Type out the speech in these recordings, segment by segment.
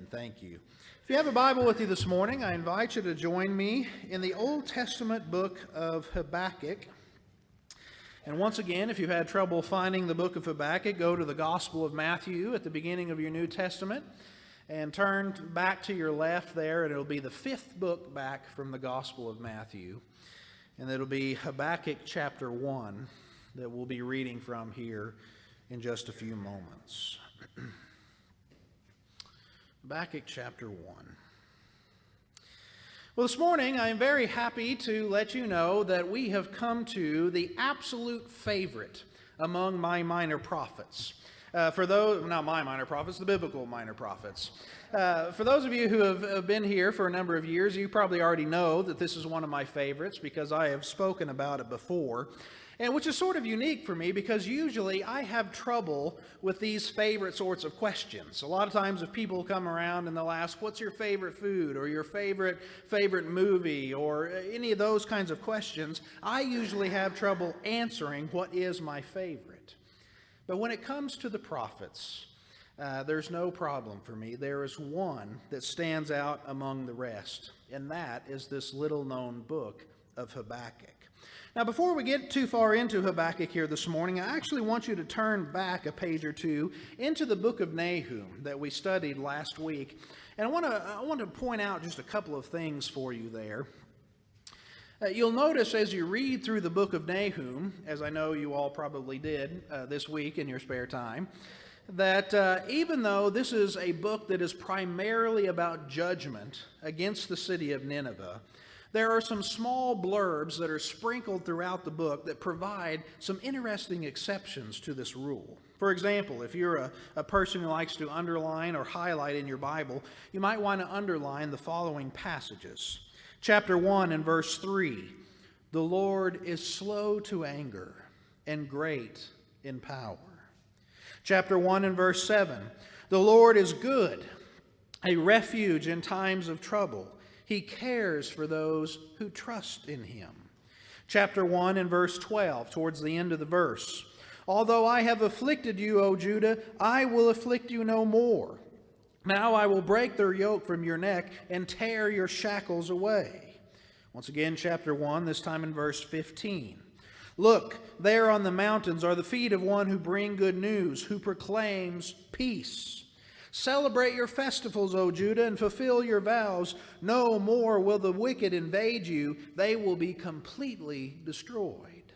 Thank you. If you have a Bible with you this morning, I invite you to join me in the Old Testament book of Habakkuk. And once again, if you've had trouble finding the book of Habakkuk, go to the Gospel of Matthew at the beginning of your New Testament and turn back to your left there, and it'll be the fifth book back from the Gospel of Matthew. And it'll be Habakkuk chapter 1 that we'll be reading from here in just a few moments. Habakkuk chapter 1. Well, this morning I am very happy to let you know that we have come to the absolute favorite among my minor prophets. For those, not my minor prophets, the biblical minor prophets. For those of you who have been here for a number of years, you probably already know that this is one of my favorites because I have spoken about it before. And which is sort of unique for me because usually I have trouble with these favorite sorts of questions. A lot of times if people come around and they'll ask, what's your favorite food or your favorite movie or any of those kinds of questions, I usually have trouble answering what is my favorite. But when it comes to the prophets, there's no problem for me. There is one that stands out among the rest, and that is this little-known book of Habakkuk. Now, before we get too far into Habakkuk here this morning, I actually want you to turn back a page or two into the book of Nahum that we studied last week. And I want to point out just a couple of things for you there. You'll notice as you read through the book of Nahum, as I know you all probably did this week in your spare time, that even though this is a book that is primarily about judgment against the city of Nineveh, there are some small blurbs that are sprinkled throughout the book that provide some interesting exceptions to this rule. For example, if you're a person who likes to underline or highlight in your Bible, you might want to underline the following passages. Chapter 1 and verse 3, "The Lord is slow to anger and great in power." Chapter 1 and verse 7, "The Lord is good, a refuge in times of trouble. He cares for those who trust in him." Chapter 1 and verse 12, towards the end of the verse, "Although I have afflicted you, O Judah, I will afflict you no more. Now I will break their yoke from your neck and tear your shackles away." Once again, chapter 1, this time in verse 15. "Look, there on the mountains are the feet of one who bring good news, who proclaims peace. Celebrate your festivals, O Judah, and fulfill your vows. No more will the wicked invade you. They will be completely destroyed."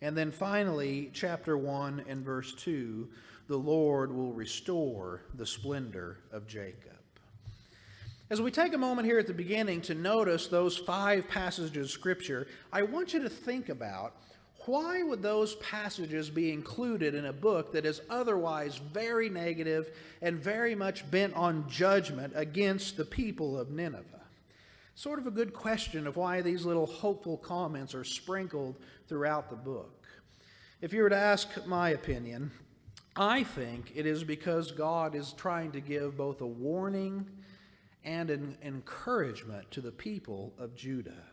And then finally, chapter 1 and verse 2, "The Lord will restore the splendor of Jacob." As we take a moment here at the beginning to notice those 5 passages of Scripture, I want you to think about why would those passages be included in a book that is otherwise very negative and very much bent on judgment against the people of Nineveh? Sort of a good question of why these little hopeful comments are sprinkled throughout the book. If you were to ask my opinion, I think it is because God is trying to give both a warning and an encouragement to the people of Judah.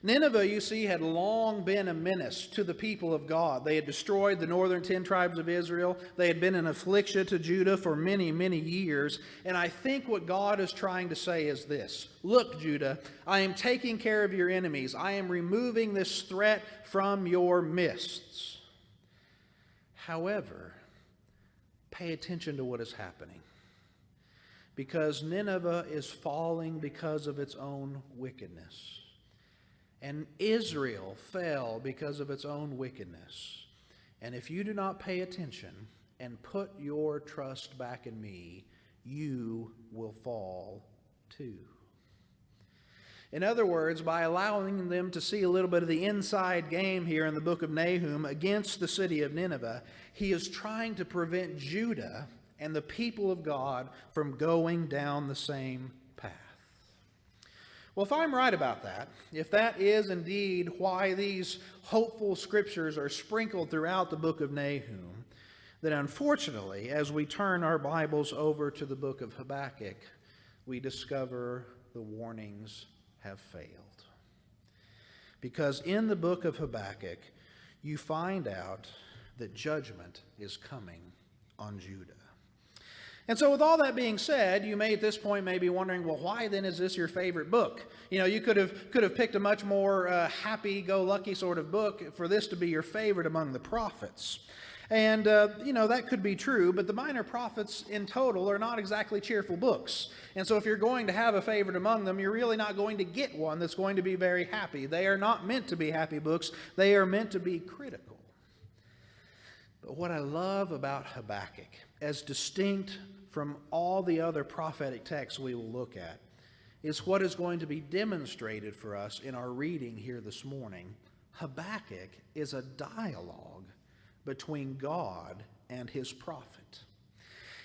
Nineveh, you see, had long been a menace to the people of God. They had destroyed the northern 10 tribes of Israel. They had been an affliction to Judah for many, many years. And I think what God is trying to say is this: look, Judah, I am taking care of your enemies. I am removing this threat from your midst. However, pay attention to what is happening. Because Nineveh is falling because of its own wickedness. And Israel fell because of its own wickedness. And if you do not pay attention and put your trust back in me, you will fall too. In other words, by allowing them to see a little bit of the inside game here in the book of Nahum against the city of Nineveh, he is trying to prevent Judah and the people of God from going down the same path. Well, if I'm right about that, if that is indeed why these hopeful scriptures are sprinkled throughout the book of Nahum, then unfortunately, as we turn our Bibles over to the book of Habakkuk, we discover the warnings have failed. Because in the book of Habakkuk, you find out that judgment is coming on Judah. And so with all that being said, you may at this point may be wondering, well, why then is this your favorite book? You know, you could have picked a much more happy-go-lucky sort of book for this to be your favorite among the prophets. And, you know, that could be true, but the minor prophets in total are not exactly cheerful books. And so if you're going to have a favorite among them, you're really not going to get one that's going to be very happy. They are not meant to be happy books. They are meant to be critical. But what I love about Habakkuk, as distinct from all the other prophetic texts we will look at, is what is going to be demonstrated for us in our reading here this morning. Habakkuk is a dialogue between God and his prophet.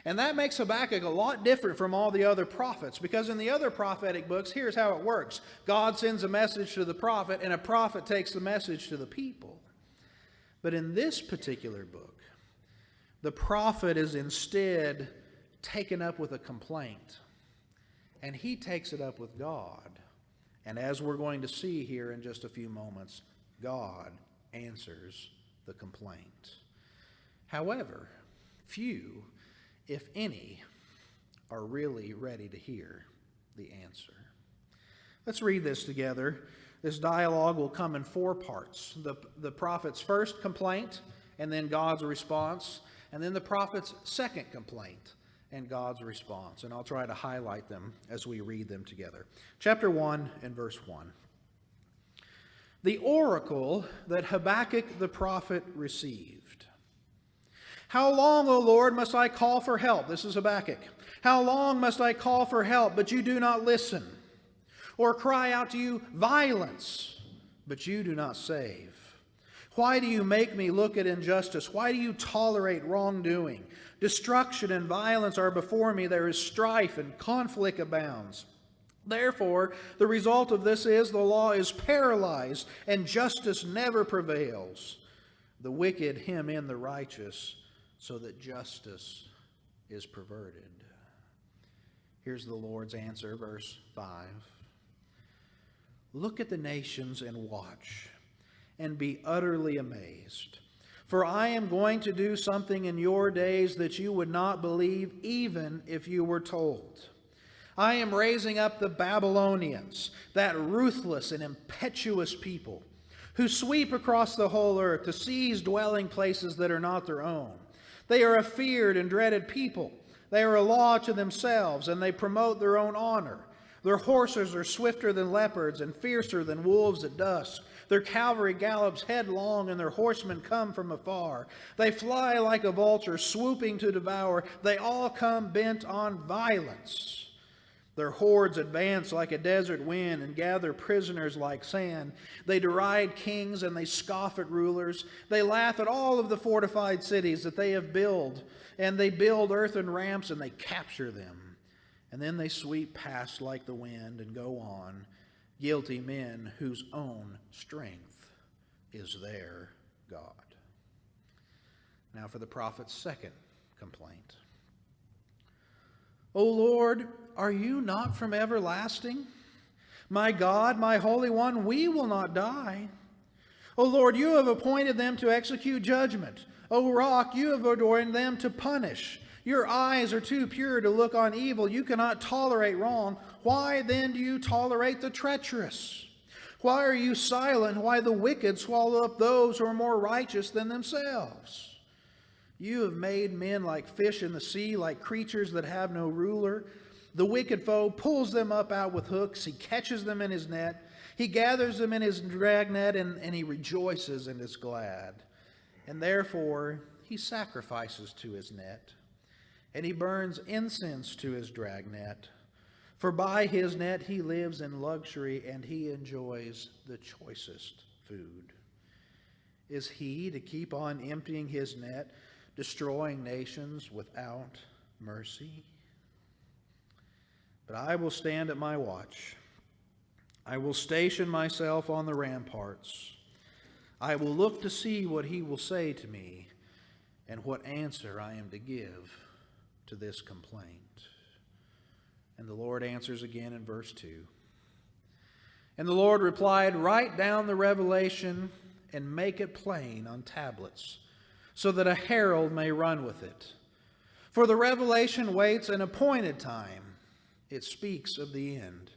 And that makes Habakkuk a lot different from all the other prophets, because in the other prophetic books, here's how it works. God sends a message to the prophet, and a prophet takes the message to the people. But in this particular book, the prophet is instead taken up with a complaint, and he takes it up with God. And as we're going to see here in just a few moments, God answers the complaint. However, few, if any, are really ready to hear the answer. Let's read this together. This dialogue will come in 4 parts. The prophet's first complaint, and then God's response, and then the prophet's second complaint, and God's response. And I'll try to highlight them as we read them together. Chapter 1 and verse 1. The oracle that Habakkuk the prophet received. How long, O Lord, must I call for help? This is Habakkuk. How long must I call for help, but you do not listen? Or cry out to you, violence, but you do not save? Why do you make me look at injustice? Why do you tolerate wrongdoing? Destruction and violence are before me. There is strife and conflict abounds. Therefore, the result of this is the law is paralyzed, and justice never prevails. The wicked hem in the righteous, so that justice is perverted. Here's the Lord's answer, verse 5. Look at the nations and watch, and be utterly amazed. For I am going to do something in your days that you would not believe, even if you were told. I am raising up the Babylonians, that ruthless and impetuous people, who sweep across the whole earth to seize dwelling places that are not their own. They are a feared and dreaded people. They are a law to themselves, and they promote their own honor. Their horses are swifter than leopards and fiercer than wolves at dusk. Their cavalry gallops headlong, and their horsemen come from afar. They fly like a vulture, swooping to devour. They all come bent on violence. Their hordes advance like a desert wind and gather prisoners like sand. They deride kings and they scoff at rulers. They laugh at all of the fortified cities that they have built, and they build earthen ramps and they capture them. And then they sweep past like the wind and go on, guilty men whose own strength is their God. Now for the prophet's second complaint. O Lord, are you not from everlasting? My God, my Holy One, we will not die. O Lord, you have appointed them to execute judgment. O Rock, you have ordained them to punish. Your eyes are too pure to look on evil. You cannot tolerate wrong. Why then do you tolerate the treacherous? Why are you silent? Why the wicked swallow up those who are more righteous than themselves? You have made men like fish in the sea, like creatures that have no ruler. The wicked foe pulls them up out with hooks. He catches them in his net. He gathers them in his dragnet, and he rejoices and is glad. And therefore he sacrifices to his net, and he burns incense to his dragnet. For by his net he lives in luxury, and he enjoys the choicest food. Is he to keep on emptying his net, destroying nations without mercy? But I will stand at my watch. I will station myself on the ramparts. I will look to see what he will say to me, and what answer I am to give to this complaint. And the Lord answers again in verse 2. And the Lord replied, write down the revelation and make it plain on tablets, so that a herald may run with it. For the revelation waits an appointed time. It speaks of the end,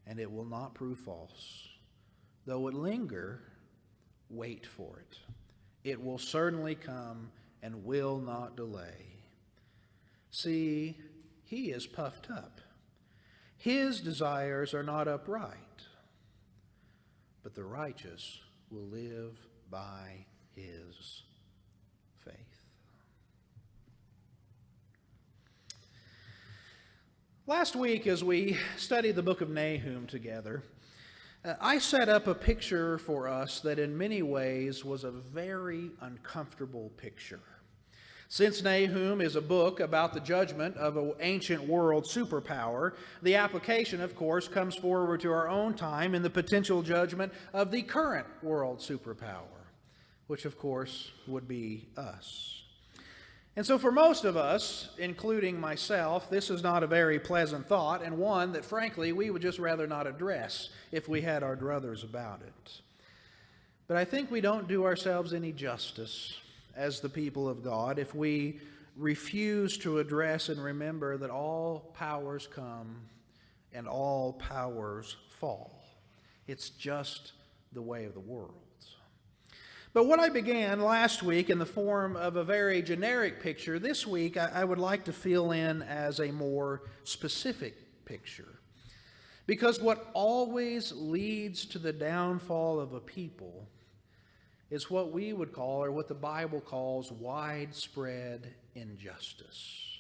and it will not prove false. Though it linger, wait for it. It will certainly come and will not delay. See, he is puffed up. His desires are not upright, but the righteous will live by his faith. Last week, as we studied the book of Nahum together, I set up a picture for us that in many ways was a very uncomfortable picture. Since Nahum is a book about the judgment of an ancient world superpower, the application, of course, comes forward to our own time in the potential judgment of the current world superpower, which, of course, would be us. And so for most of us, including myself, this is not a very pleasant thought, and one that, frankly, we would just rather not address if we had our druthers about it. But I think we don't do ourselves any justice as the people of God if we refuse to address and remember that all powers come and all powers fall. It's just the way of the world. But what I began last week in the form of a very generic picture, this week I would like to fill in as a more specific picture. Because what always leads to the downfall of a people is what we would call, or what the Bible calls, widespread injustice.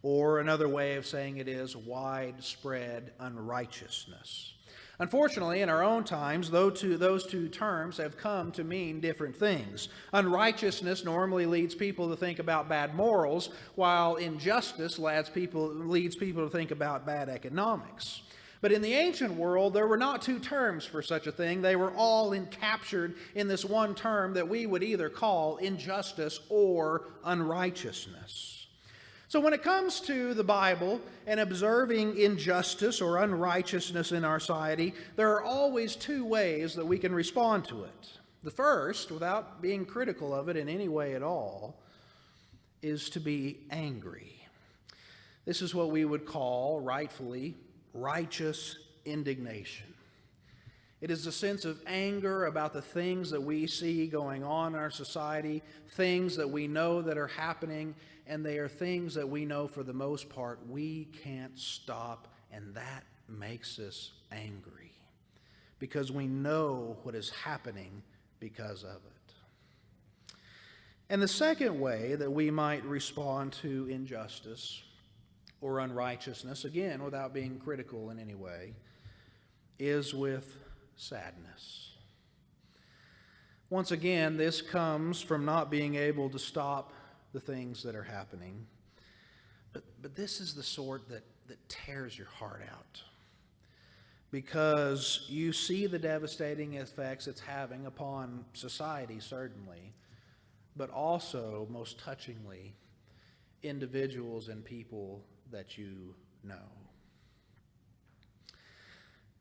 Or another way of saying it is widespread unrighteousness. Unfortunately, in our own times, those two terms have come to mean different things. Unrighteousness normally leads people to think about bad morals, while injustice leads people to think about bad economics. But in the ancient world, there were not two terms for such a thing. They were all encaptured in this one term that we would either call injustice or unrighteousness. So when it comes to the Bible and observing injustice or unrighteousness in our society, there are always two ways that we can respond to it. The first, without being critical of it in any way at all, is to be angry. This is what we would call, rightfully, righteous indignation. It is a sense of anger about the things that we see going on in our society, things that we know that are happening, and they are things that we know for the most part we can't stop, and that makes us angry because we know what is happening because of it. And the second way that we might respond to injustice or unrighteousness, again, without being critical in any way, is with sadness. Once again, this comes from not being able to stop the things that are happening. But this is the sort that tears your heart out. Because you see the devastating effects it's having upon society, certainly, but also, most touchingly, individuals and people that you know.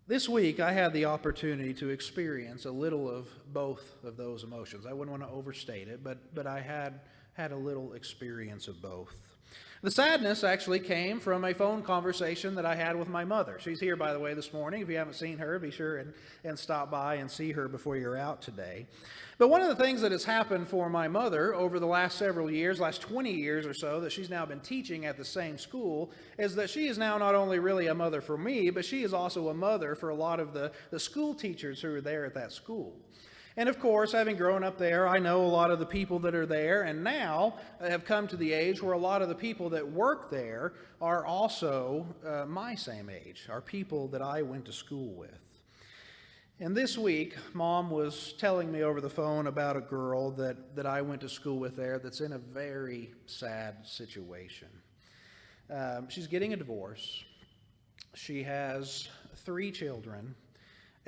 This week, I had the opportunity to experience a little of both of those emotions. I wouldn't want to overstate it, but I had a little experience of both. The sadness actually came from a phone conversation that I had with my mother. She's here, by the way, this morning. If you haven't seen her, be sure and stop by and see her before you're out today. But one of the things that has happened for my mother over the last several years, last 20 years or so, that she's now been teaching at the same school, is that she is now not only really a mother for me, but she is also a mother for a lot of the school teachers who are there at that school. And of course, having grown up there, I know a lot of the people that are there, and now have come to the age where a lot of the people that work there are also my same age, are people that I went to school with. And this week, Mom was telling me over the phone about a girl that I went to school with there that's in a very sad situation. She's getting a divorce. She has 3 children.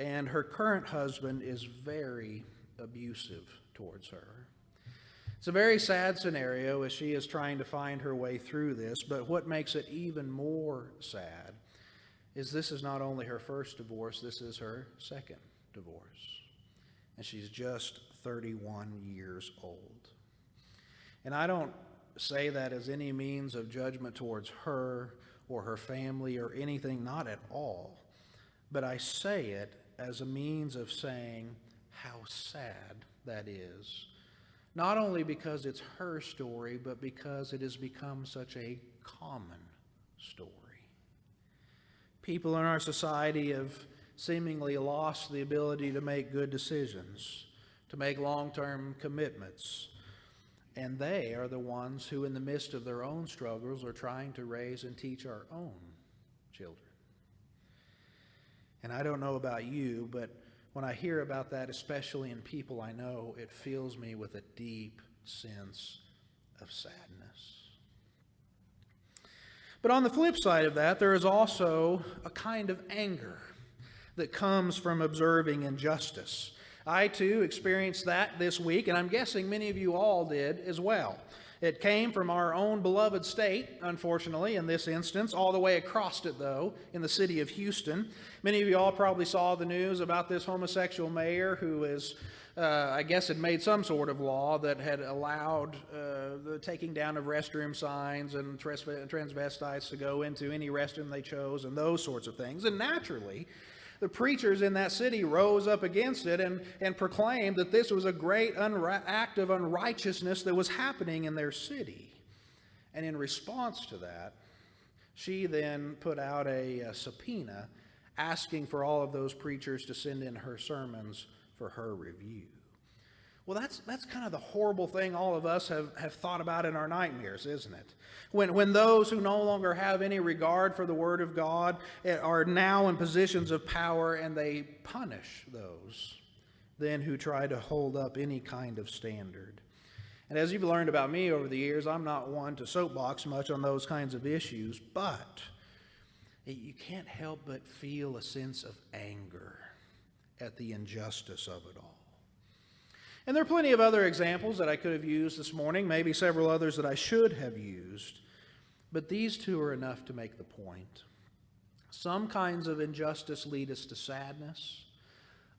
And her current husband is very abusive towards her. It's a very sad scenario as she is trying to find her way through this, but what makes it even more sad is this is not only her first divorce, this is her second divorce. And she's just 31 years old. And I don't say that as any means of judgment towards her or her family or anything, not at all. But I say it as a means of saying how sad that is. Not only because it's her story, but because it has become such a common story. People in our society have seemingly lost the ability to make good decisions, to make long-term commitments. And they are the ones who, in the midst of their own struggles, are trying to raise and teach our own children. And I don't know about you, but when I hear about that, especially in people I know, it fills me with a deep sense of sadness. But on the flip side of that, there is also a kind of anger that comes from observing injustice. I, too, experienced that this week, and I'm guessing many of you all did as well. It came from our own beloved state, unfortunately, in this instance, all the way across it, though, in the city of Houston. Many of you all probably saw the news about this homosexual mayor who is, I guess, had made some sort of law that had allowed the taking down of restroom signs and transvestites to go into any restroom they chose and those sorts of things. And naturally, the preachers in that city rose up against it and proclaimed that this was a great act of unrighteousness that was happening in their city. And in response to that, she then put out a subpoena asking for all of those preachers to send in her sermons for her review. Well, that's kind of the horrible thing all of us have thought about in our nightmares, isn't it? When those who no longer have any regard for the Word of God are now in positions of power, and they punish those then who try to hold up any kind of standard. And as you've learned about me over the years, I'm not one to soapbox much on those kinds of issues, but you can't help but feel a sense of anger at the injustice of it all. And there are plenty of other examples that I could have used this morning, maybe several others that I should have used, but these two are enough to make the point. Some kinds of injustice lead us to sadness.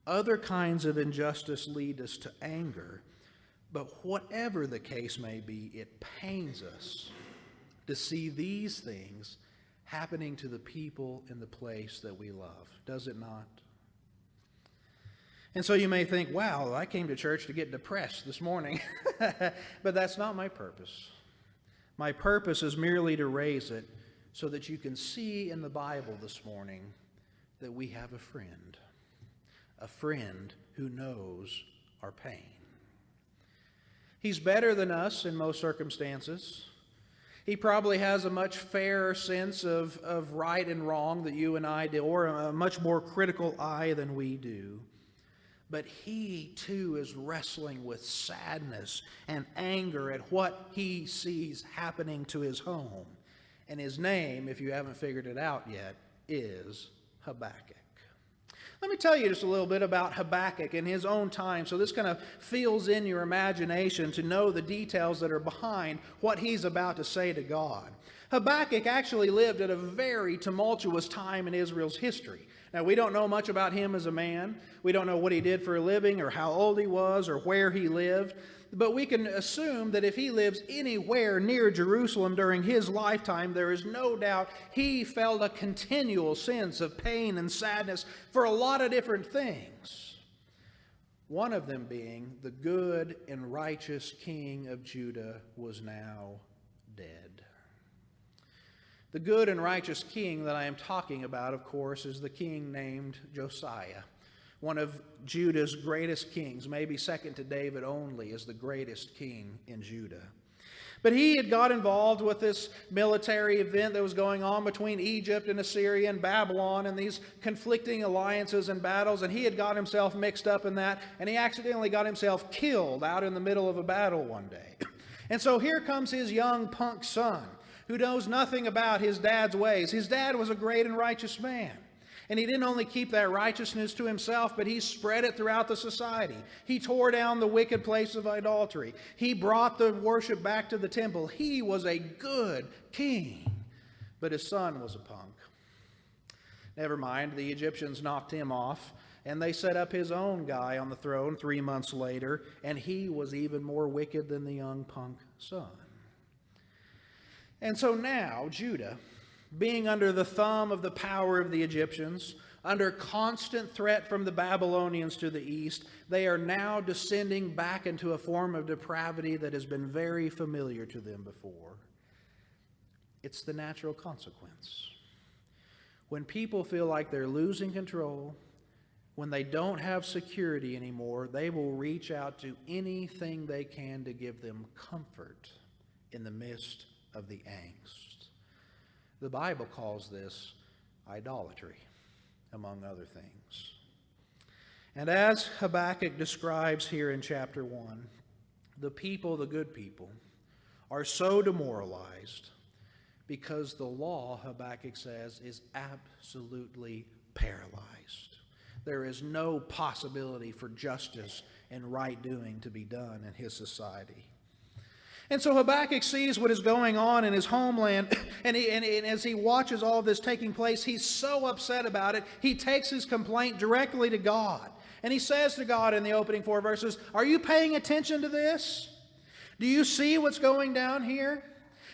Other kinds of injustice lead us to anger. But whatever the case may be, it pains us to see these things happening to the people in the place that we love, does it not? And so you may think, wow, I came to church to get depressed this morning. But that's not my purpose. My purpose is merely to raise it so that you can see in the Bible this morning that we have a friend who knows our pain. He's better than us in most circumstances. He probably has a much fairer sense of right and wrong that you and I do, or a much more critical eye than we do. But he, too, is wrestling with sadness and anger at what he sees happening to his home. And his name, if you haven't figured it out yet, is Habakkuk. Let me tell you just a little bit about Habakkuk in his own time, so this kind of fills in your imagination to know the details that are behind what he's about to say to God. Habakkuk actually lived at a very tumultuous time in Israel's history. Now, we don't know much about him as a man. We don't know what he did for a living or how old he was or where he lived. But we can assume that if he lives anywhere near Jerusalem during his lifetime, there is no doubt he felt a continual sense of pain and sadness for a lot of different things. One of them being the good and righteous king of Judah was now dead. The good and righteous king that I am talking about, of course, is the king named Josiah, one of Judah's greatest kings, maybe second to David only as the greatest king in Judah. But he had got involved with this military event that was going on between Egypt and Assyria and Babylon and these conflicting alliances and battles, and he had got himself mixed up in that, and he accidentally got himself killed out in the middle of a battle one day. And so here comes his young punk son, who knows nothing about his dad's ways. His dad was a great and righteous man. And he didn't only keep that righteousness to himself, but he spread it throughout the society. He tore down the wicked place of idolatry. He brought the worship back to the temple. He was a good king, but his son was a punk. Never mind, the Egyptians knocked him off, and they set up his own guy on the throne 3 months later, and he was even more wicked than the young punk son. And so now, Judah, being under the thumb of the power of the Egyptians, under constant threat from the Babylonians to the east, they are now descending back into a form of depravity that has been very familiar to them before. It's the natural consequence. When people feel like they're losing control, when they don't have security anymore, they will reach out to anything they can to give them comfort in the midst of the angst. The Bible calls this idolatry, among other things. And as Habakkuk describes here in chapter 1, the people, the good people, are so demoralized because the law, Habakkuk says, is absolutely paralyzed. There is no possibility for justice and right doing to be done in his society. And so Habakkuk sees what is going on in his homeland, and as he watches all this taking place, he's so upset about it, he takes his complaint directly to God. And he says to God in the opening 4 verses, "Are you paying attention to this? Do you see what's going down here?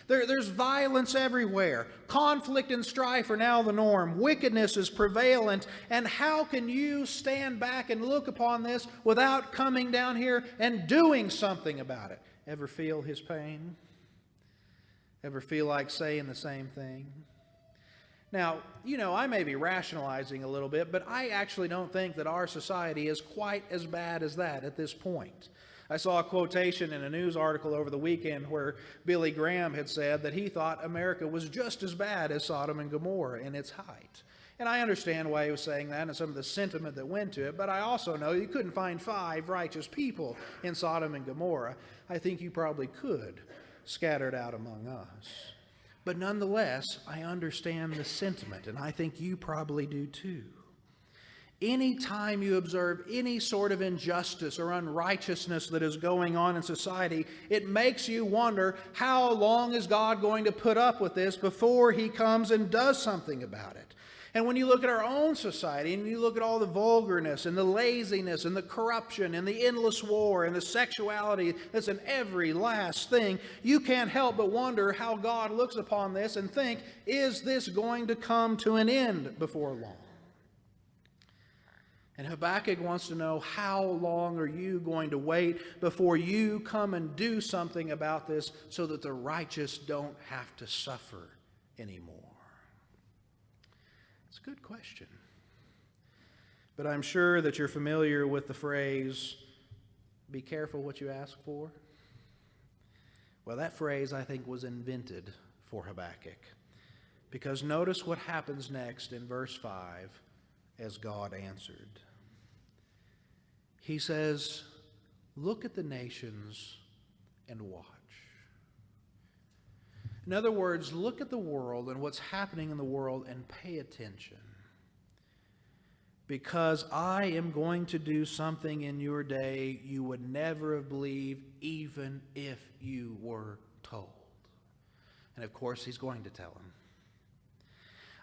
There's violence everywhere. Conflict and strife are now the norm. Wickedness is prevalent. And how can you stand back and look upon this without coming down here and doing something about it?" Ever feel his pain? Ever feel like saying the same thing? Now, I may be rationalizing a little bit, but I actually don't think that our society is quite as bad as that at this point. I saw a quotation in a news article over the weekend where Billy Graham had said that he thought America was just as bad as Sodom and Gomorrah in its height. And I understand why he was saying that and some of the sentiment that went to it, but I also know you couldn't find 5 righteous people in Sodom and Gomorrah. I think you probably could, scattered out among us. But nonetheless, I understand the sentiment, and I think you probably do too. Anytime you observe any sort of injustice or unrighteousness that is going on in society, it makes you wonder, how long is God going to put up with this before he comes and does something about it? And when you look at our own society and you look at all the vulgarness and the laziness and the corruption and the endless war and the sexuality that's in every last thing, you can't help but wonder how God looks upon this and think, is this going to come to an end before long? And Habakkuk wants to know, how long are you going to wait before you come and do something about this so that the righteous don't have to suffer anymore? It's a good question. But I'm sure that you're familiar with the phrase, "Be careful what you ask for." Well, that phrase, I think, was invented for Habakkuk. Because notice what happens next in verse 5 as God answered. He says, "Look at the nations and watch." In other words, look at the world and what's happening in the world and pay attention. Because I am going to do something in your day you would never have believed even if you were told. And of course, he's going to tell him.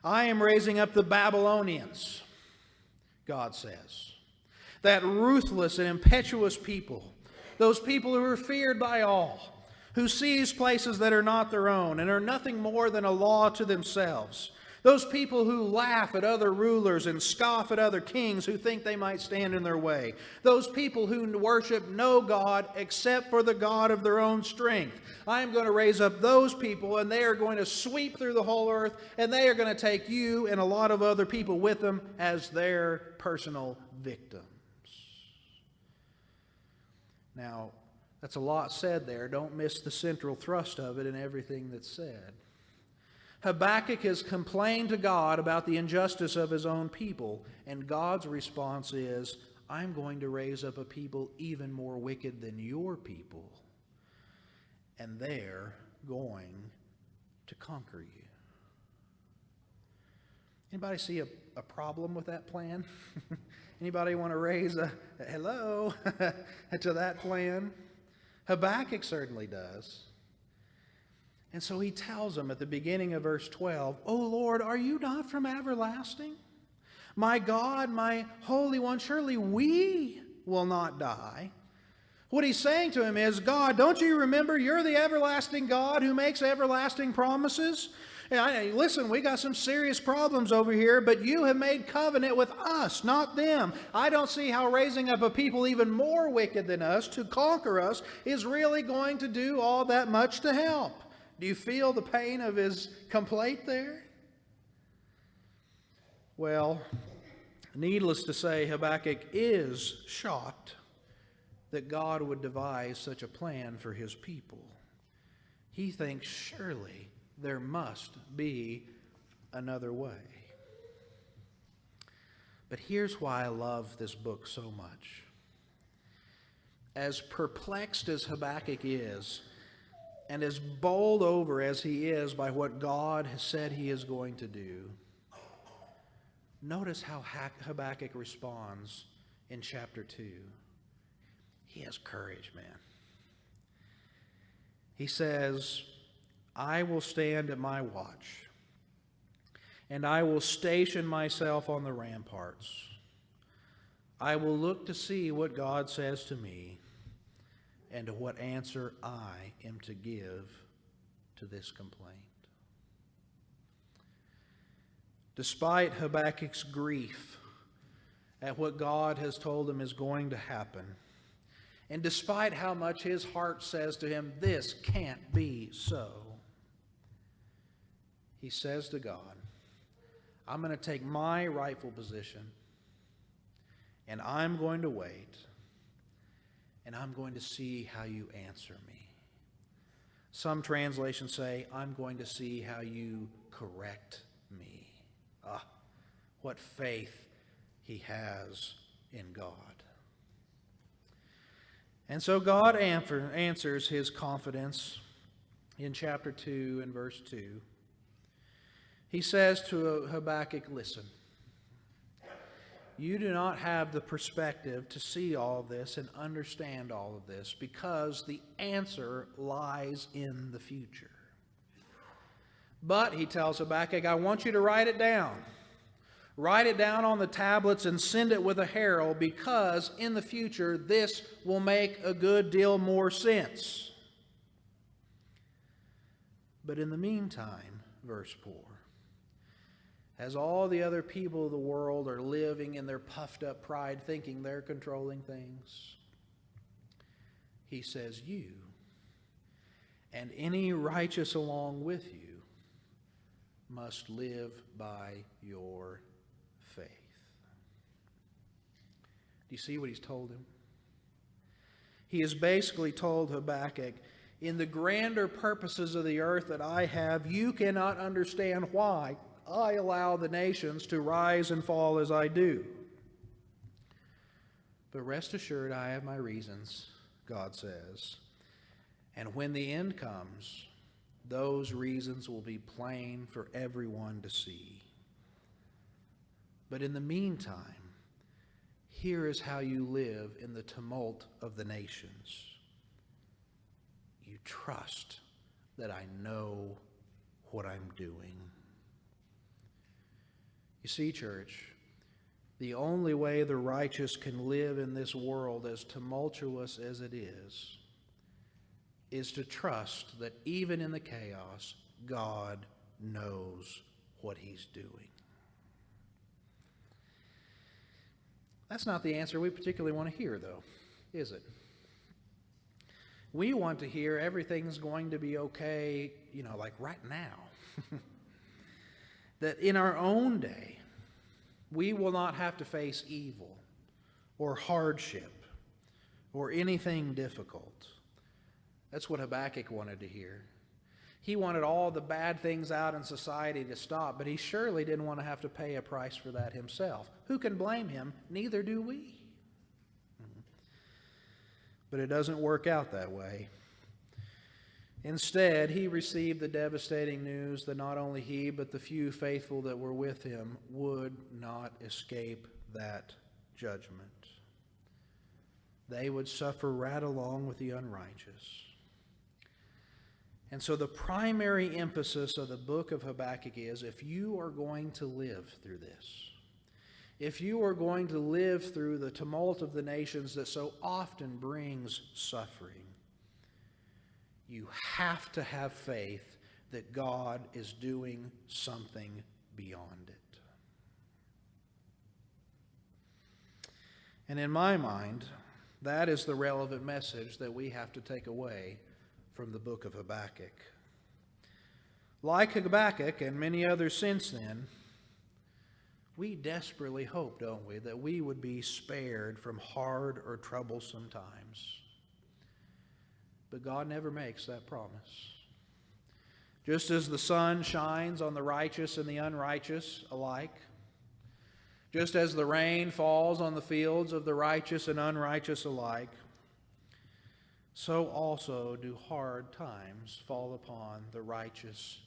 I am raising up the Babylonians, God says. That ruthless and impetuous people. Those people who are feared by all. Who seize places that are not their own and are nothing more than a law to themselves. Those people who laugh at other rulers and scoff at other kings who think they might stand in their way. Those people who worship no God except for the God of their own strength. I am going to raise up those people, and they are going to sweep through the whole earth, and they are going to take you and a lot of other people with them as their personal victims. Now, that's a lot said there. Don't miss the central thrust of it and everything that's said. Habakkuk has complained to God about the injustice of his own people, and God's response is, I'm going to raise up a people even more wicked than your people, and they're going to conquer you. Anybody see a problem with that plan? Anybody want to raise a hello to that plan? Habakkuk certainly does. And so he tells them at the beginning of verse 12, O Lord, are you not from everlasting? My God, my Holy One, surely we will not die. What he's saying to him is, God, don't you remember you're the everlasting God who makes everlasting promises? Listen, we got some serious problems over here, but you have made covenant with us, not them. I don't see how raising up a people even more wicked than us to conquer us is really going to do all that much to help. Do you feel the pain of his complaint there? Well, needless to say, Habakkuk is shocked that God would devise such a plan for his people. He thinks surely there must be another way. But here's why I love this book so much. As perplexed as Habakkuk is, and as bowled over as he is by what God has said he is going to do, notice how Habakkuk responds in chapter 2. He has courage, man. He says, I will stand at my watch, and I will station myself on the ramparts. I will look to see what God says to me, and what answer I am to give to this complaint. Despite Habakkuk's grief at what God has told him is going to happen, and despite how much his heart says to him, this can't be so, he says to God, I'm going to take my rightful position, and I'm going to wait, and I'm going to see how you answer me. Some translations say, I'm going to see how you correct me. Ah, what faith he has in God. And so God answers his confidence in chapter 2 and verse 2. He says to Habakkuk, listen, you do not have the perspective to see all of this and understand all of this because the answer lies in the future. But, he tells Habakkuk, I want you to write it down. Write it down on the tablets and send it with a herald because in the future this will make a good deal more sense. But in the meantime, verse 4, as all the other people of the world are living in their puffed up pride, thinking they're controlling things, he says, you and any righteous along with you must live by your faith. Do you see what he's told him? He has basically told Habakkuk, in the grander purposes of the earth that I have, you cannot understand why I allow the nations to rise and fall as I do. But rest assured, I have my reasons, God says. And when the end comes, those reasons will be plain for everyone to see. But in the meantime, here is how you live in the tumult of the nations. You trust that I know what I'm doing. You see, church, the only way the righteous can live in this world as tumultuous as it is to trust that even in the chaos, God knows what he's doing. That's not the answer we particularly want to hear, though, is it? We want to hear everything's going to be okay, like right now. That in our own day, we will not have to face evil or hardship or anything difficult. That's what Habakkuk wanted to hear. He wanted all the bad things out in society to stop, but he surely didn't want to have to pay a price for that himself. Who can blame him? Neither do we. But it doesn't work out that way. Instead, he received the devastating news that not only he, but the few faithful that were with him would not escape that judgment. They would suffer right along with the unrighteous. And so the primary emphasis of the book of Habakkuk is, if you are going to live through this, if you are going to live through the tumult of the nations that so often brings suffering, you have to have faith that God is doing something beyond it. And in my mind, that is the relevant message that we have to take away from the book of Habakkuk. Like Habakkuk and many others since then, we desperately hope, don't we, that we would be spared from hard or troublesome times. But God never makes that promise. Just as the sun shines on the righteous and the unrighteous alike, just as the rain falls on the fields of the righteous and unrighteous alike, so also do hard times fall upon the righteous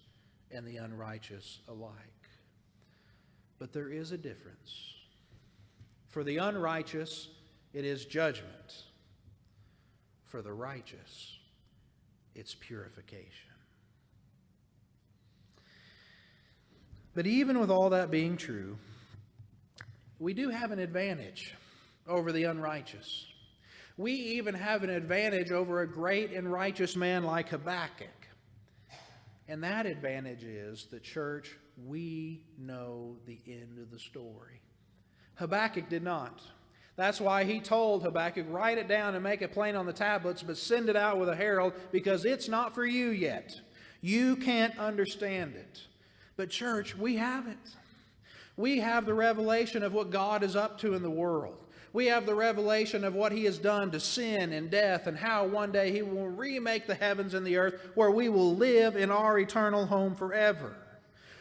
and the unrighteous alike. But there is a difference. For the unrighteous, it is judgment. For the righteous, it's purification. But even with all that being true, we do have an advantage over the unrighteous. We even have an advantage over a great and righteous man like Habakkuk. And that advantage is the church, we know the end of the story. Habakkuk did not. That's why he told Habakkuk, write it down and make it plain on the tablets, but send it out with a herald, because it's not for you yet. You can't understand it. But church, we have it. We have the revelation of what God is up to in the world. We have the revelation of what He has done to sin and death, and how one day He will remake the heavens and the earth, where we will live in our eternal home forever.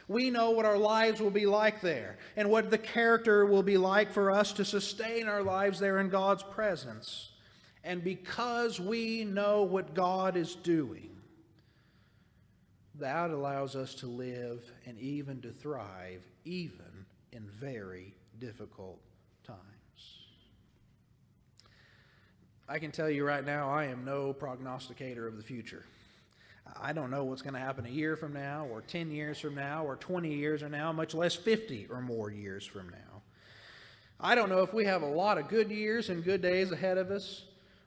We know what our lives will be like there, and what the character will be like for us to sustain our lives there in God's presence. And because we know what God is doing, that allows us to live and even to thrive, even in very difficult times. I can tell you right now, I am no prognosticator of the future. I don't know what's going to happen a year from now, or 10 years from now, or 20 years from now, much less 50 or more years from now. I don't know if we have a lot of good years and good days ahead of us,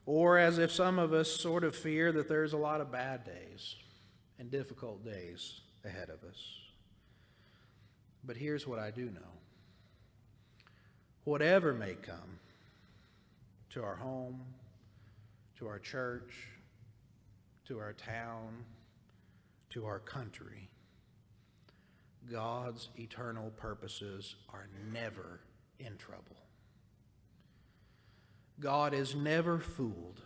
or as if some of us sort of fear that there's a lot of bad days and difficult days ahead of us. But here's what I do know. Whatever may come to our home, to our church, to our town, to our country, God's eternal purposes are never in trouble. God is never fooled.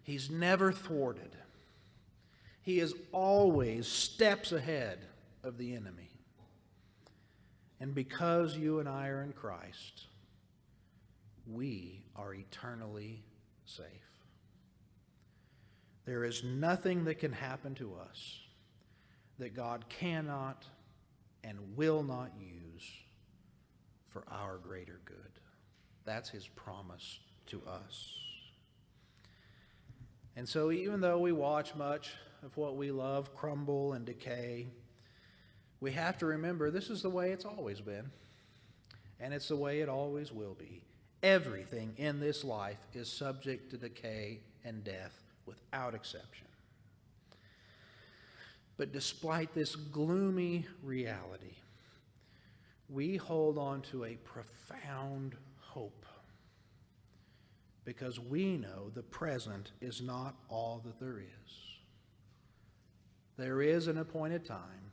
He's never thwarted. He is always steps ahead of the enemy. And because you and I are in Christ, we are eternally safe. There is nothing that can happen to us that God cannot and will not use for our greater good. That's His promise to us. And so even though we watch much of what we love crumble and decay, we have to remember this is the way it's always been, and it's the way it always will be. Everything in this life is subject to decay and death without exception. But despite this gloomy reality, we hold on to a profound hope, because we know the present is not all that there is. There is an appointed time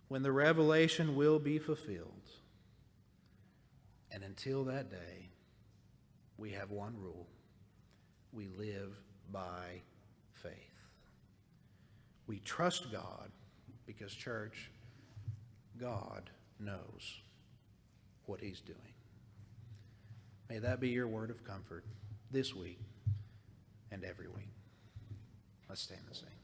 when the revelation will be fulfilled. And until that day, we have one rule. We live by faith. We trust God because, church, God knows what He's doing. May that be your word of comfort this week and every week. Let's stand and sing.